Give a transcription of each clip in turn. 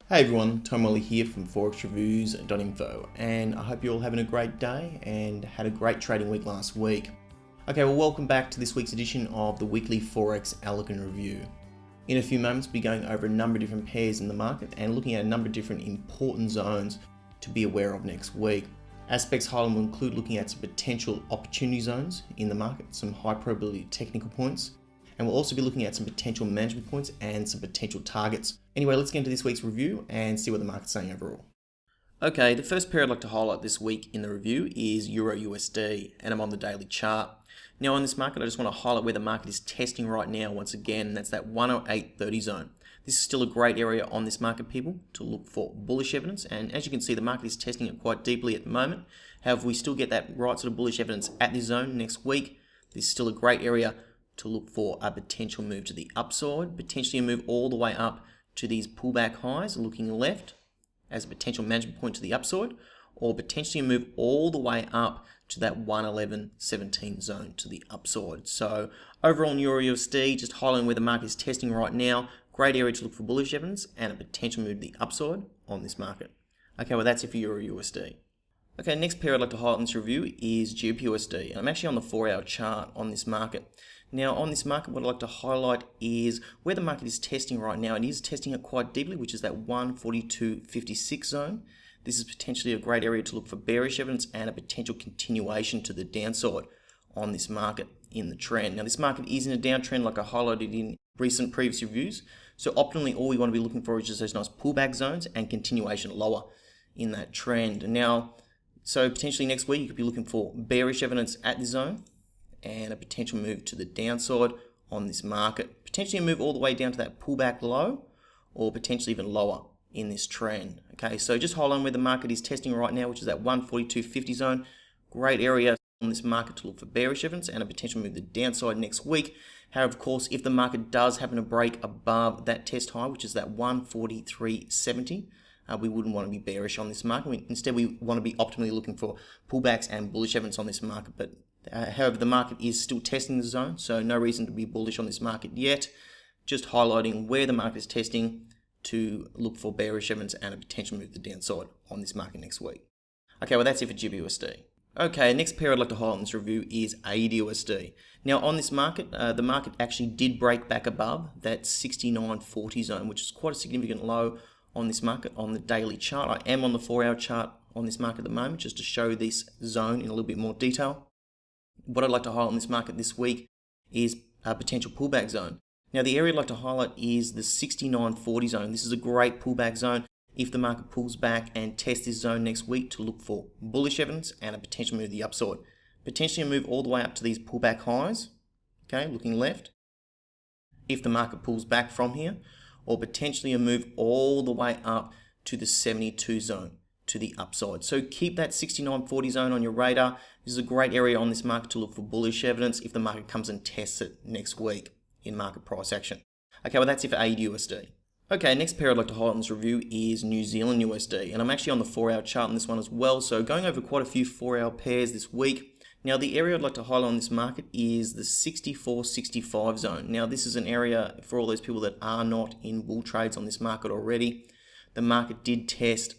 Hey everyone, Tom Wally here from forexreviews.info, and I hope you're all having a great day and had a great trading week last week. Okay, well, welcome back to this week's edition of the weekly Forex Elegant Review. In a few moments, we'll be going over a number of different pairs in the market and looking at a number of different important zones to be aware of next week. Aspects highlighted will include looking at some potential opportunity zones in the market, some high probability technical points, and we'll also be looking at some potential management points and some potential targets. Anyway, let's get into this week's review and see what the market's saying overall. Okay, the first pair I'd like to highlight this week in the review is Euro USD, and I'm on the daily chart. Now on this market, I just want to highlight where the market is testing right now once again, and that's that 108.30 zone. This is still a great area on this market, people, to look for bullish evidence, and as you can see, the market is testing it quite deeply at the moment. However, we still get that right sort of bullish evidence at this zone next week. This is still a great area to look for a potential move to the upside, potentially a move all the way up to these pullback highs looking left as a potential management point to the upside, or potentially a move all the way up to that 111.17 zone to the upside. So overall in Euro USD, just highlighting where the market is testing right now, great area to look for bullish evidence and a potential move to the upside on this market. Okay, well that's it for Euro USD. Okay, next pair I'd like to highlight in this review is GBP/USD, and I'm actually on the 4-hour chart on this market. Now on this market, what I'd like to highlight is where the market is testing right now. It is testing it quite deeply, which is that 142.56 zone. This is potentially a great area to look for bearish evidence and a potential continuation to the downside on this market in the trend. Now this market is in a downtrend like I highlighted in recent previous reviews. So optimally, all we want to be looking for is just those nice pullback zones and continuation lower in that trend. Now, so potentially next week, you could be looking for bearish evidence at this zone and a potential move to the downside on this market. Potentially a move all the way down to that pullback low or potentially even lower in this trend. Okay, so just hold on where the market is testing right now, which is that 142.50 zone. Great area on this market to look for bearish evidence and a potential move to the downside next week. However, of course, if the market does happen to break above that test high, which is that 143.70, we wouldn't want to be bearish on this market. Instead, we want to be optimally looking for pullbacks and bullish evidence on this market. But however, the market is still testing the zone, so no reason to be bullish on this market yet. Just highlighting where the market is testing to look for bearish evidence and a potential move to the downside on this market next week. Okay, well that's it for GBP/USD. Okay, next pair I'd like to highlight in this review is AUD/USD. Now on this market, the market actually did break back above that 69.40 zone, which is quite a significant low on this market on the daily chart. I am on the 4-hour chart on this market at the moment just to show this zone in a little bit more detail. What I'd like to highlight on this market this week is a potential pullback zone. Now the area I'd like to highlight is the 69.40 zone. This is a great pullback zone if the market pulls back and tests this zone next week to look for bullish evidence and a potential move to the upside. Potentially a move all the way up to these pullback highs, okay, looking left, if the market pulls back from here, or potentially a move all the way up to the 72 zone to the upside. So keep that 69.40 zone on your radar. This is a great area on this market to look for bullish evidence if the market comes and tests it next week in market price action. Okay, well that's it for AUD/USD. Okay, next pair I'd like to highlight in this review is New Zealand USD, and I'm actually on the 4-hour chart on this one as well, so going over quite a few 4-hour pairs this week. Now the area I'd like to highlight on this market is the 64.65 zone. Now this is an area for all those people that are not in bull trades on this market already. The market did test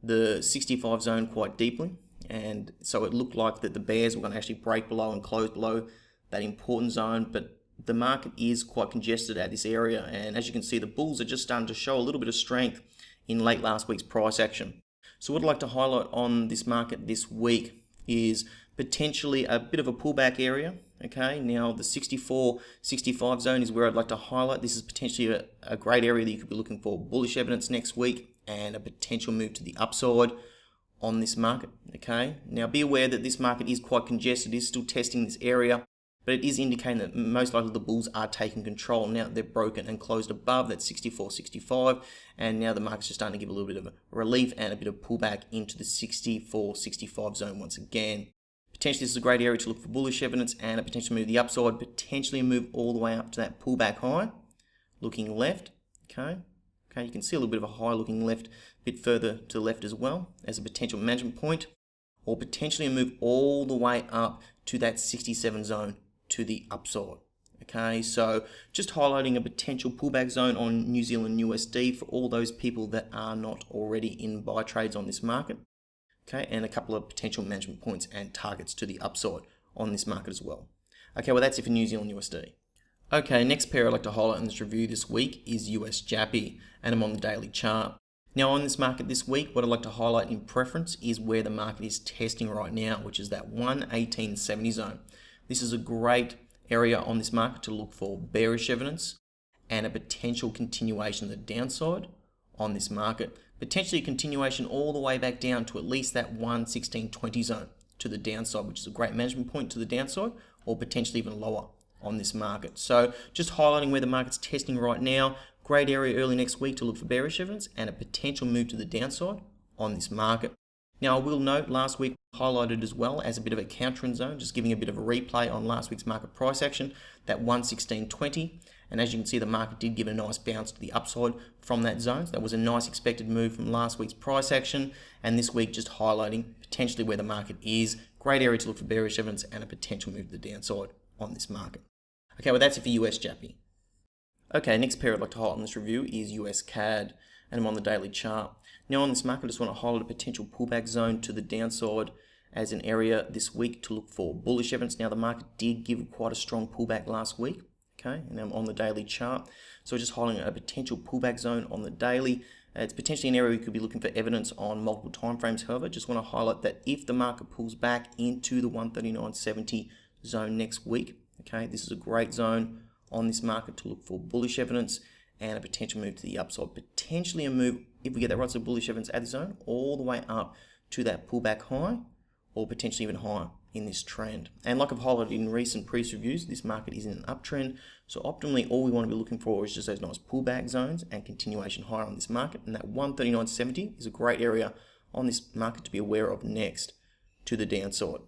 the 65 zone quite deeply, and so it looked like that the bears were going to actually break below and close below that important zone, but the market is quite congested at this area, and as you can see, the bulls are just starting to show a little bit of strength in late last week's price action. So what I'd like to highlight on this market this week is potentially a bit of a pullback area. Okay, now the 64.65 zone is where I'd like to highlight. This is potentially a great area that you could be looking for bullish evidence next week and a potential move to the upside on this market. Okay, now be aware that this market is quite congested, it is still testing this area, but it is indicating that most likely the bulls are taking control now that they're broken and closed above that 64.65, and now the market's just starting to give a little bit of a relief and a bit of pullback into the 64.65 zone once again. Potentially this is a great area to look for bullish evidence and a potential move to the upside, potentially a move all the way up to that pullback high, looking left. Okay, you can see a little bit of a high looking left, a bit further to the left as well as a potential management point, or potentially a move all the way up to that 67 zone to the upside. Okay, so just highlighting a potential pullback zone on New Zealand USD for all those people that are not already in buy trades on this market. Okay, and a couple of potential management points and targets to the upside on this market as well. Okay, well that's it for New Zealand USD. Okay, next pair I'd like to highlight in this review this week is US JAPY, and I'm on the daily chart. Now on this market this week, what I'd like to highlight in preference is where the market is testing right now, which is that 118.70 zone. This is a great area on this market to look for bearish evidence and a potential continuation of the downside on this market. Potentially a continuation all the way back down to at least that 116.20 zone to the downside, which is a great management point to the downside, or potentially even lower on this market. So just highlighting where the market's testing right now, great area early next week to look for bearish evidence and a potential move to the downside on this market. Now I will note last week highlighted as well as a bit of a counter zone, just giving a bit of a replay on last week's market price action, that 116.20, and as you can see the market did give a nice bounce to the upside from that zone. So that was a nice expected move from last week's price action, and this week just highlighting potentially where the market is, great area to look for bearish evidence and a potential move to the downside on this market. Okay, well that's it for US JAPY. Okay, next pair I'd like to highlight in this review is US CAD, and I'm on the daily chart. Now on this market, I just want to highlight a potential pullback zone to the downside as an area this week to look for bullish evidence. Now the market did give quite a strong pullback last week, okay, and I'm on the daily chart. So just highlighting a potential pullback zone on the daily. It's potentially an area we could be looking for evidence on multiple timeframes. However, just want to highlight that if the market pulls back into the 139.70 zone next week, okay, this is a great zone on this market to look for bullish evidence and a potential move to the upside. Potentially a move, if we get that right, so bullish evidence at the zone, all the way up to that pullback high, or potentially even higher in this trend. And like I've highlighted in recent previous reviews, this market is in an uptrend. So optimally, all we want to be looking for is just those nice pullback zones and continuation higher on this market. And that 139.70 is a great area on this market to be aware of next to the downside.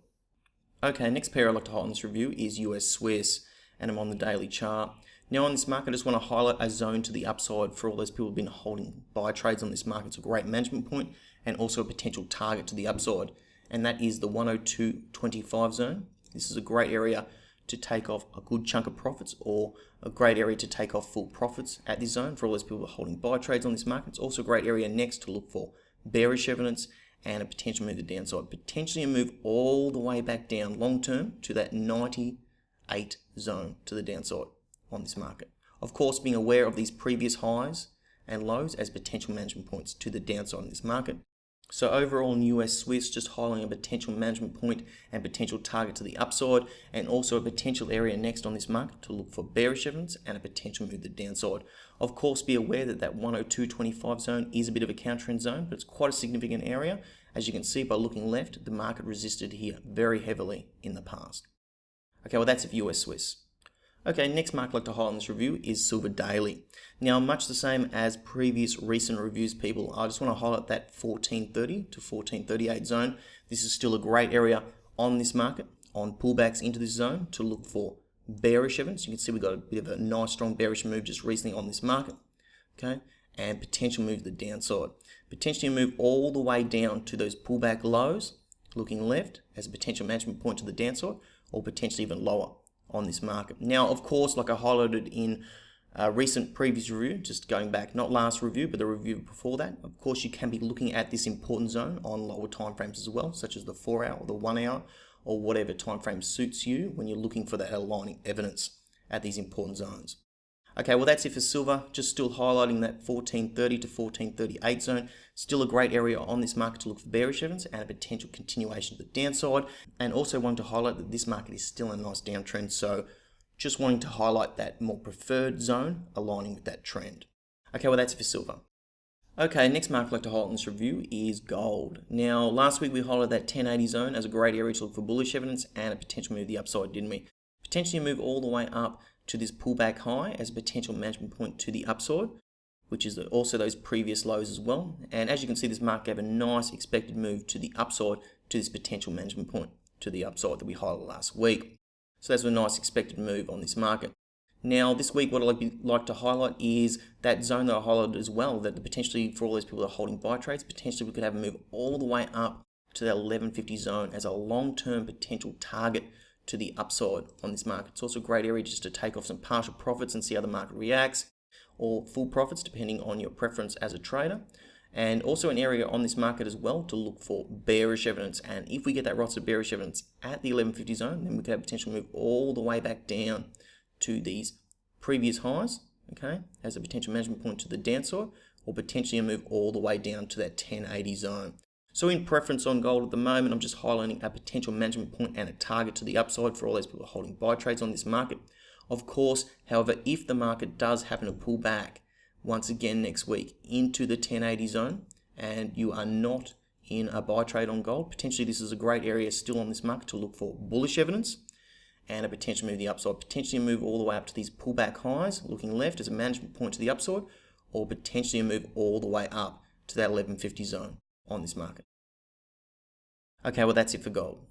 Okay, next pair I'd like to highlight in this review is US Swiss, and I'm on the daily chart. Now on this market, I just want to highlight a zone to the upside for all those people who've been holding buy trades on this market. It's a great management point and also a potential target to the upside, and that is the 102.25 zone. This is a great area to take off a good chunk of profits, or a great area to take off full profits at this zone for all those people who are holding buy trades on this market. It's also a great area next to look for bearish evidence and a potential move to the downside. Potentially a move all the way back down long term to that 98 zone to the downside on this market. Of course, being aware of these previous highs and lows as potential management points to the downside in this market. So overall in US Swiss, just highlighting a potential management point and potential target to the upside, and also a potential area next on this market to look for bearish evidence and a potential move to the downside. Of course, be aware that that 102.25 zone is a bit of a counter zone, but it's quite a significant area. As you can see by looking left, the market resisted here very heavily in the past. Okay, well that's it for US Swiss. Okay, next market I'd like to highlight in this review is Silver Daily. Now, much the same as previous recent reviews, people, I just want to highlight that 1430 to 1438 zone. This is still a great area on this market, on pullbacks into this zone to look for bearish evidence. You can see we've got a bit of a nice strong bearish move just recently on this market, okay, and potential move to the downside. Potentially a move all the way down to those pullback lows, looking left as a potential management point to the downside, or potentially even lower on this market. Now, of course, like I highlighted in a recent previous review, just going back, not last review, but the review before that, of course, you can be looking at this important zone on lower time frames as well, such as the 4 hour or the 1 hour, or whatever time frame suits you when you're looking for that aligning evidence at these important zones. Okay, well that's it for silver. Just still highlighting that 1430 to 1438 zone. Still a great area on this market to look for bearish evidence and a potential continuation to the downside. And also wanting to highlight that this market is still in a nice downtrend. So just wanting to highlight that more preferred zone aligning with that trend. Okay, well that's it for silver. Okay, next market I'd like to highlight in this review is gold. Now, last week we highlighted that 1080 zone as a great area to look for bullish evidence and a potential move to the upside, didn't we? Potentially move all the way up to this pullback high as a potential management point to the upside, which is also those previous lows as well. And as you can see, this market gave a nice expected move to the upside to this potential management point to the upside that we highlighted last week. So that's a nice expected move on this market. Now, this week, what I'd like to highlight is that zone that I highlighted as well, that potentially for all those people that are holding buy trades, potentially we could have a move all the way up to that 1150 zone as a long-term potential target to the upside on this market. It's also a great area just to take off some partial profits and see how the market reacts, or full profits depending on your preference as a trader. And also an area on this market as well to look for bearish evidence. And if we get that roster of bearish evidence at the 1150 zone, then we could have potential move all the way back down to these previous highs, okay, as a potential management point to the downside, or potentially a move all the way down to that 1080 zone. So in preference on gold at the moment, I'm just highlighting a potential management point and a target to the upside for all those people holding buy trades on this market. Of course, however, if the market does happen to pull back once again next week into the 1080 zone and you are not in a buy trade on gold, potentially this is a great area still on this market to look for bullish evidence and a potential move to the upside, potentially a move all the way up to these pullback highs, looking left as a management point to the upside, or potentially a move all the way up to that 1150 zone on this market. Okay, well that's it for gold.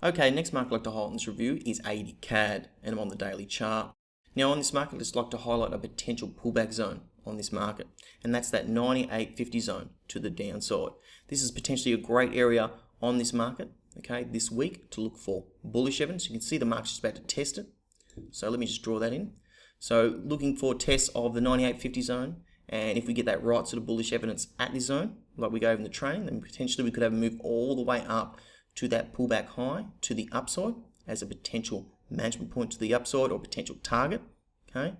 Okay, next market I'd like to highlight in this review is AUD CAD, and I'm on the daily chart. Now on this market, I'd just like to highlight a potential pullback zone on this market, and that's that 98.50 zone to the downside. This is potentially a great area on this market, okay, this week to look for bullish evidence. You can see the market's just about to test it. So let me just draw that in. So looking for tests of the 98.50 zone, and if we get that right sort of bullish evidence at this zone, like we go over in the training, then potentially we could have a move all the way up to that pullback high to the upside as a potential management point to the upside or potential target, okay,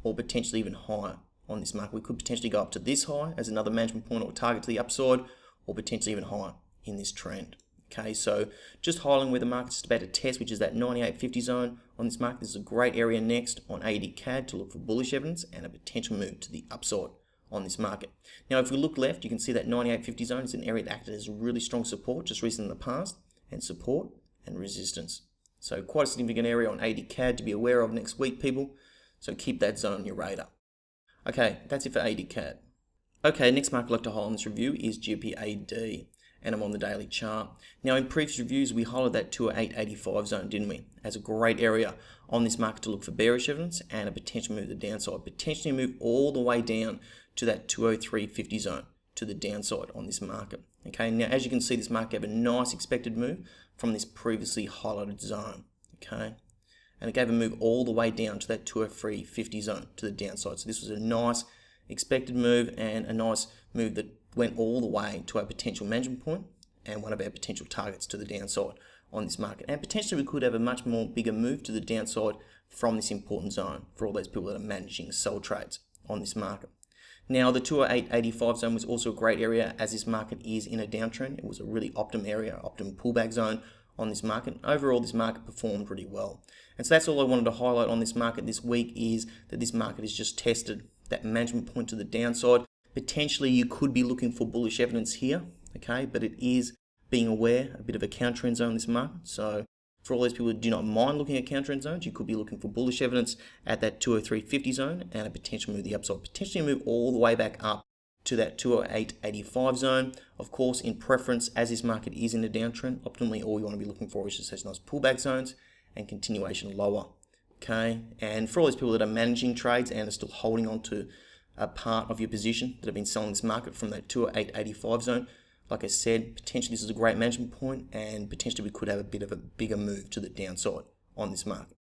or potentially even higher on this market. We could potentially go up to this high as another management point or target to the upside, or potentially even higher in this trend. Okay, so just highlighting where the market's about to test, which is that 98.50 zone on this market. This is a great area next on AUD CAD to look for bullish evidence and a potential move to the upside on this market. Now, if we look left, you can see that 98.50 zone is an area that acted as really strong support just recently in the past, and support and resistance. So quite a significant area on AUD CAD to be aware of next week, people. So keep that zone on your radar. Okay, that's it for AUD CAD. Okay, next market I'd like to highlight in this review is GBP/AUD, and I'm on the daily chart. Now, in previous reviews, we highlighted that 208.85 zone, didn't we? As a great area on this market to look for bearish evidence and a potential move to the downside, potentially move all the way down to that 203.50 zone to the downside on this market. Okay, now as you can see, this market gave a nice expected move from this previously highlighted zone. Okay, and it gave a move all the way down to that 203.50 zone to the downside. So this was a nice expected move and a nice move that went all the way to our potential management point and one of our potential targets to the downside on this market. And potentially we could have a much more bigger move to the downside from this important zone for all those people that are managing sell trades on this market. Now, the 208.85 zone was also a great area as this market is in a downtrend. It was a really optimum area, optimum pullback zone on this market. Overall, this market performed really well. And so that's all I wanted to highlight on this market this week, is that this market has just tested that management point to the downside. Potentially you could be looking for bullish evidence here, okay, but it is being aware, a bit of a counter-trend zone in this market. So for all those people who do not mind looking at counter-trend zones, you could be looking for bullish evidence at that 203.50 zone and a potential move to the upside, potentially move all the way back up to that 208.85 zone. Of course, in preference, as this market is in a downtrend, optimally all you want to be looking for is just those nice pullback zones and continuation lower. Okay, and for all those people that are managing trades and are still holding on to a part of your position that have been selling this market from that 208.85 zone, like I said, potentially this is a great management point and potentially we could have a bit of a bigger move to the downside on this market.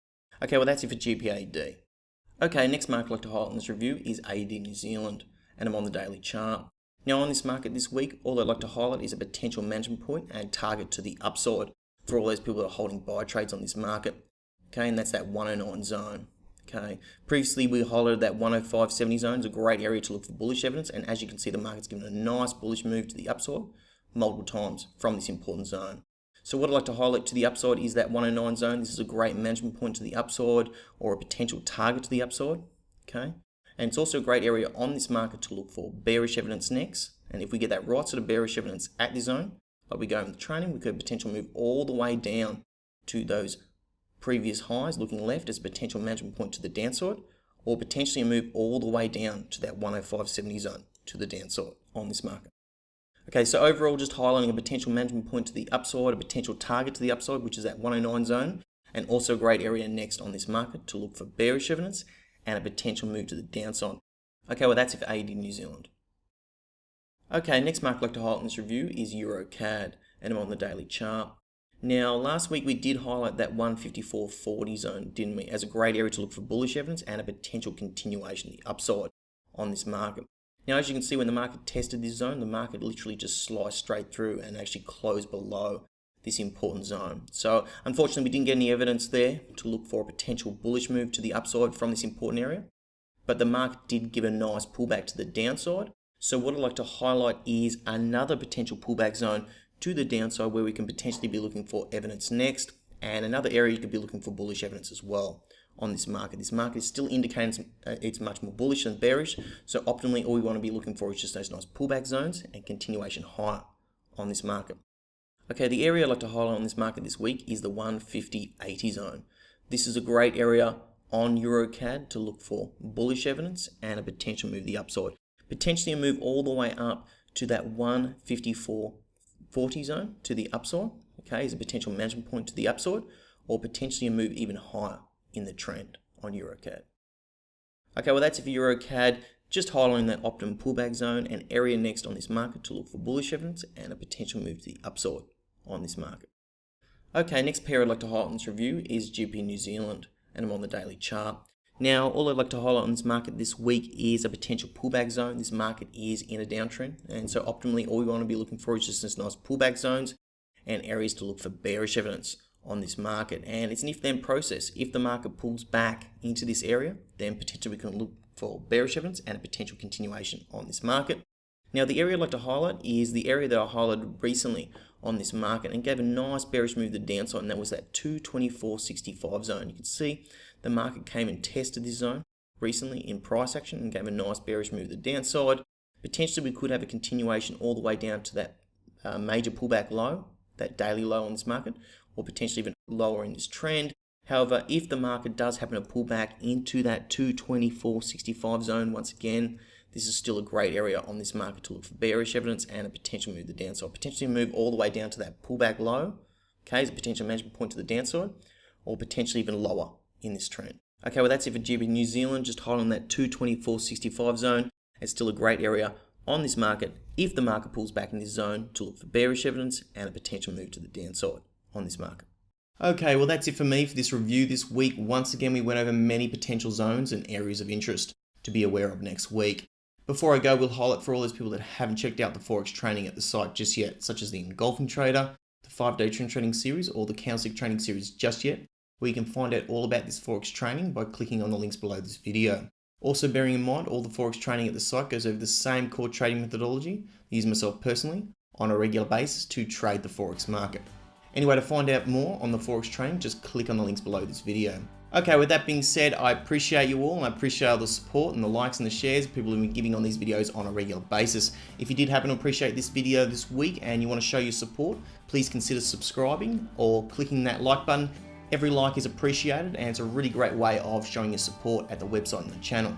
Okay, well that's it for GBP/AUD. Okay, next market I'd like to highlight in this review is AUD New Zealand, and I'm on the daily chart. Now on this market this week, all I'd like to highlight is a potential management point and target to the upside for all those people that are holding buy trades on this market. Okay, and that's that 109 zone. Okay, previously we highlighted that 105.70 zone is a great area to look for bullish evidence, and as you can see, the market's given a nice bullish move to the upside multiple times from this important zone. So what I'd like to highlight to the upside is that 109 zone. This is a great management point to the upside or a potential target to the upside. Okay, and it's also a great area on this market to look for bearish evidence next, and if we get that right sort of bearish evidence at this zone, like we go in the training, we could potentially move all the way down to those previous highs looking left as a potential management point to the downside, or potentially move all the way down to that 105.70 zone to the downside on this market. Okay, so overall just highlighting a potential management point to the upside, a potential target to the upside, which is that 109 zone, and also a great area next on this market to look for bearish evidence and a potential move to the downside. Okay, well that's it for AUD New Zealand. Okay, next market I'd like to highlight in this review is Euro CAD, and I'm on the daily chart. Now, last week we did highlight that 154.40 zone, didn't we, as a great area to look for bullish evidence and a potential continuation, the upside on this market. Now, as you can see, when the market tested this zone, the market literally just sliced straight through and actually closed below this important zone. So, unfortunately, we didn't get any evidence there to look for a potential bullish move to the upside from this important area. But the market did give a nice pullback to the downside. So what I'd like to highlight is another potential pullback zone to the downside where we can potentially be looking for evidence next, and another area you could be looking for bullish evidence as well on this market. This market is still indicating it's much more bullish than bearish, so optimally all we want to be looking for is just those nice pullback zones and continuation higher on this market. Okay, the area I'd like to highlight on this market this week is the 150.80 zone. This is a great area on EuroCAD to look for bullish evidence and a potential move to the upside. Potentially a move all the way up to that 154.40 zone to the upside, okay, is a potential management point to the upside, or potentially a move even higher in the trend on EuroCAD. Okay, well that's it for EuroCAD, just highlighting that optimum pullback zone and area next on this market to look for bullish evidence and a potential move to the upside on this market. Okay, next pair I'd like to highlight in this review is GBP New Zealand, and I'm on the daily chart. Now, all I'd like to highlight on this market this week is a potential pullback zone. This market is in a downtrend, and so optimally all we want to be looking for is just this nice pullback zones and areas to look for bearish evidence on this market. And it's an if-then process. If the market pulls back into this area, then potentially we can look for bearish evidence and a potential continuation on this market. Now, the area I'd like to highlight is the area that I highlighted recently on this market and gave a nice bearish move to the downside, and that was that 224.65 zone. You can see the market came and tested this zone recently in price action and gave a nice bearish move to the downside. Potentially we could have a continuation all the way down to that major pullback low, that daily low on this market, or potentially even lower in this trend. However, if the market does happen to pull back into that 224.65 zone once again, this is still a great area on this market to look for bearish evidence and a potential move to the downside. Potentially move all the way down to that pullback low, okay, as a potential management point to the downside, or potentially even lower in this trend. Okay, well that's it for GB New Zealand, just holding that 224.65 zone. It's still a great area on this market if the market pulls back in this zone to look for bearish evidence and a potential move to the downside on this market. Okay, well that's it for me for this review this week. Once again, we went over many potential zones and areas of interest to be aware of next week. Before I go, we'll highlight for all those people that haven't checked out the Forex training at the site just yet, such as the Engulfing Trader, the 5-day trend training series, or the Candlestick training series just yet, where you can find out all about this Forex training by clicking on the links below this video. Also bearing in mind, all the Forex training at the site goes over the same core trading methodology I use myself personally on a regular basis to trade the Forex market. Anyway, to find out more on the Forex training, just click on the links below this video. Okay, with that being said, I appreciate you all, and I appreciate all the support and the likes and the shares people have been giving on these videos on a regular basis. If you did happen to appreciate this video this week and you want to show your support, please consider subscribing or clicking that like button. Every like is appreciated, and it's a really great way of showing your support at the website and the channel.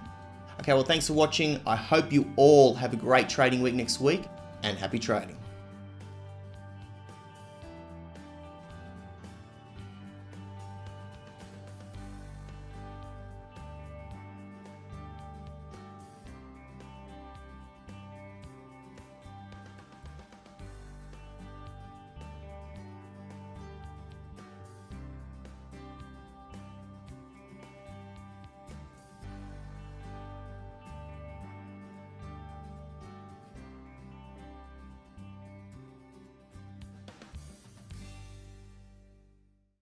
Okay, well thanks for watching. I hope you all have a great trading week next week, and happy trading.